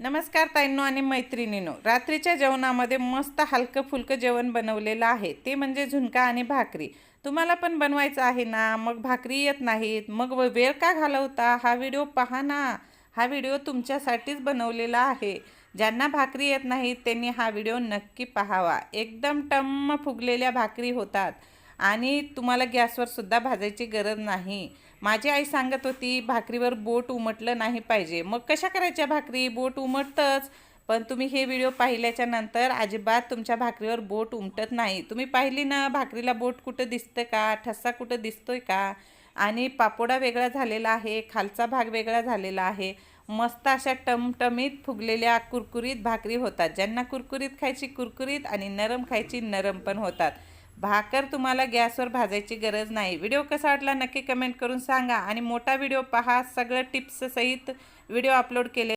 नमस्कार ताईंनो आणि मैत्रिणींनो, रात्रीच्या जेवणामध्ये मस्त हलकं फुलकं जेवण बनवलेलं आहे, ते म्हणजे झुणका आणि भाकरी. तुम्हाला पण बनवायचं आहे ना? मग भाकरी येत नाहीत, मग वेळ का घालवता? हा व्हिडिओ पहा ना. हा व्हिडिओ तुमच्यासाठीच बनवलेला आहे. ज्यांना भाकरी येत नाहीत त्यांनी हा व्हिडिओ नक्की पाहावा. एकदम टम्म फुगलेल्या भाकरी होतात आणि तुम्हाला गॅसवर सुद्धा भाजायची गरज नाही. माझी आई सांगत होती भाकरीवर बोट उमटलं नाही पाहिजे. मग कशा करायच्या भाकरी? बोट उमटतंच. पण तुम्ही हे व्हिडिओ पाहिल्याच्या नंतर अजिबात तुमच्या भाकरीवर बोट उमटत नाही. तुम्ही पाहिली ना भाकरीला बोट कुठं दिसतं का? ठसा कुठं दिसतोय का? आणि पापोडा वेगळा झालेला आहे, खालचा भाग वेगळा झालेला आहे. मस्त अशा टमटमीत फुगलेल्या कुरकुरीत भाकरी होतात. ज्यांना कुरकुरीत खायची कुरकुरीत आणि नरम खायची नरम पण होतात. भाकर तुम्हाला गॅसवर भाजायची गरज नाही. व्हिडिओ कसा वाटला नक्की कमेंट करून सांगा आणि मोठा व्हिडिओ पहा. सगळं टिप्स सहित व्हिडिओ अपलोड केले.